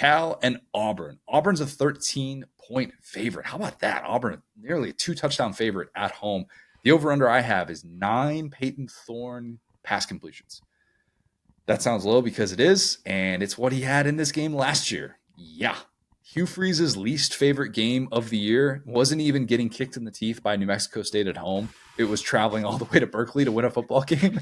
Cal and Auburn. Auburn's a 13-point favorite. How about that? Auburn, nearly a 2-touchdown favorite at home. The over-under I have is 9 Peyton Thorne pass completions. That sounds low because it is, and it's what he had in this game last year. Yeah. Hugh Freeze's least favorite game of the year wasn't even getting kicked in the teeth by New Mexico State at home. It was traveling all the way to Berkeley to win a football game.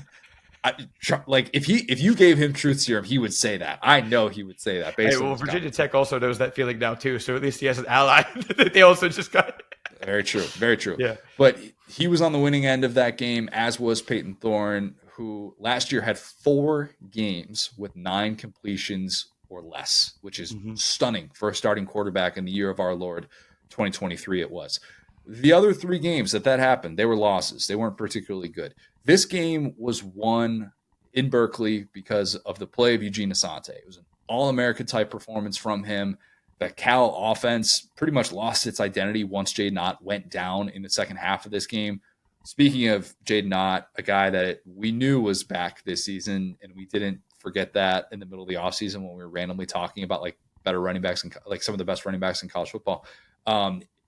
If you gave him truth serum, he would say that. I know he would say that. Virginia Tech also knows that feeling now too, so at least he has an ally that they also just got. Very true, very true. Yeah, but he was on the winning end of that game, as was Peyton Thorne, who last year had 4 games with 9 completions or less, which is stunning for a starting quarterback in the year of our Lord 2023. It was. The other 3 games that happened, they were losses. They weren't particularly good. This game was won in Berkeley because of the play of Eugene Asante. It was an All-American type performance from him. The Cal offense pretty much lost its identity once Jaden Ott went down in the second half of this game. Speaking of Jaden Ott, a guy that we knew was back this season, and we didn't forget that in the middle of the offseason when we were randomly talking about like better running backs and like some of the best running backs in college football.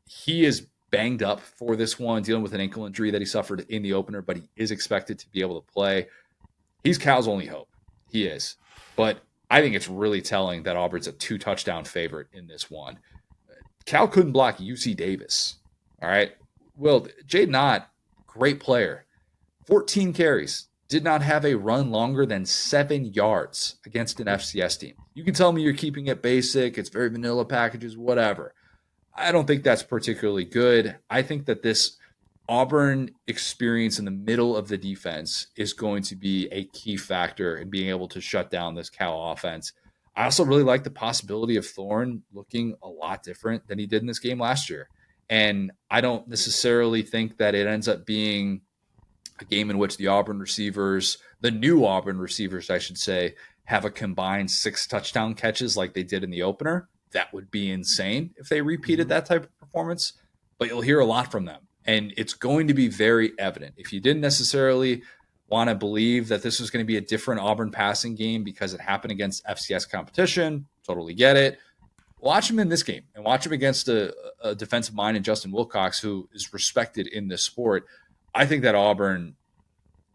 He is banged up for this one, dealing with an ankle injury that he suffered in the opener, but he is expected to be able to play. He's Cal's only hope. He is. But I think it's really telling that Auburn's a 2-touchdown favorite in this one. Cal couldn't block UC Davis. All right. Well, Jaden Ott, great player. 14 carries. Did not have a run longer than 7 yards against an FCS team. You can tell me you're keeping it basic. It's very vanilla packages, whatever. I don't think that's particularly good. I think that this Auburn experience in the middle of the defense is going to be a key factor in being able to shut down this Cal offense. I also really like the possibility of Thorne looking a lot different than he did in this game last year. And I don't necessarily think that it ends up being a game in which the new Auburn receivers, I should say, have a combined 6 touchdown catches like they did in the opener. That would be insane if they repeated that type of performance, but you'll hear a lot from them. And it's going to be very evident. If you didn't necessarily want to believe that this was going to be a different Auburn passing game because it happened against FCS competition, totally get it. Watch him in this game and watch him against a defensive mind in Justin Wilcox, who is respected in this sport. I think that Auburn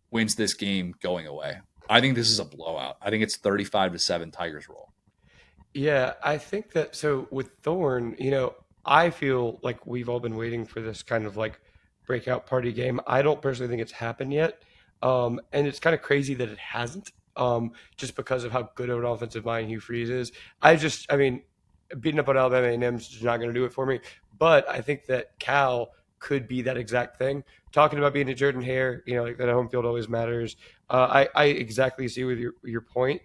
wins this game going away. I think this is a blowout. I think it's 35-7 Tigers roll. Yeah, I think that so with Thorne, I feel like we've all been waiting for this kind of like breakout party game. I don't personally think it's happened yet. And it's kind of crazy that it hasn't, just because of how good of an offensive mind Hugh Freeze is. Beating up on Alabama A&M is not going to do it for me. But I think that Cal could be that exact thing. Talking about being a Jordan Hare, like that home field always matters. I exactly see with your point.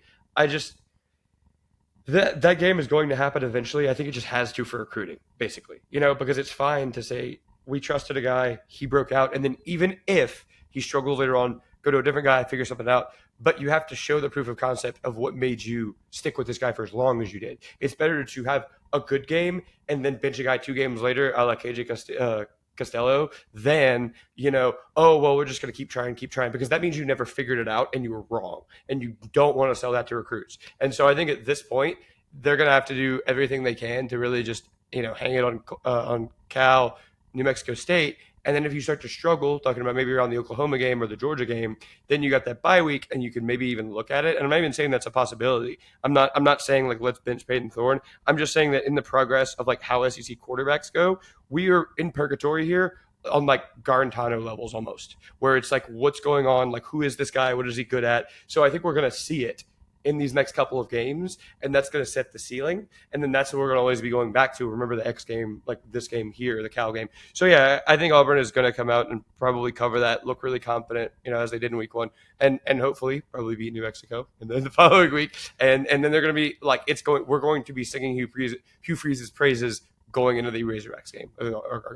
That game is going to happen eventually. I think it just has to for recruiting, basically. Because it's fine to say we trusted a guy, he broke out, and then even if he struggles later on, go to a different guy, figure something out. But you have to show the proof of concept of what made you stick with this guy for as long as you did. It's better to have a good game and then bench a guy 2 games later, a la KJ Costello, than, we're just going to keep trying, because that means you never figured it out and you were wrong. And you don't want to sell that to recruits. And so I think at this point, they're going to have to do everything they can to really just, hang it on Cal, New Mexico State. And then if you start to struggle, talking about maybe around the Oklahoma game or the Georgia game, then you got that bye week and you can maybe even look at it. And I'm not even saying that's a possibility. I'm not saying like let's bench Peyton Thorne. I'm just saying that in the progress of like how SEC quarterbacks go, we are in purgatory here on like Garantano levels almost, where it's like what's going on, like who is this guy, what is he good at? So I think we're going to see it in these next couple of games, and that's going to set the ceiling. And then that's what we're going to always be going back to. Remember the X game, like this game here, the Cal game. So yeah, I think Auburn is going to come out and probably cover that, look really confident, as they did in week 1, and hopefully probably beat New Mexico and then the following week. And then they're going to be like, we're going to be singing Hugh Freeze's praises going into the Razorbacks game,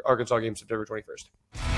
Arkansas game, September 21st.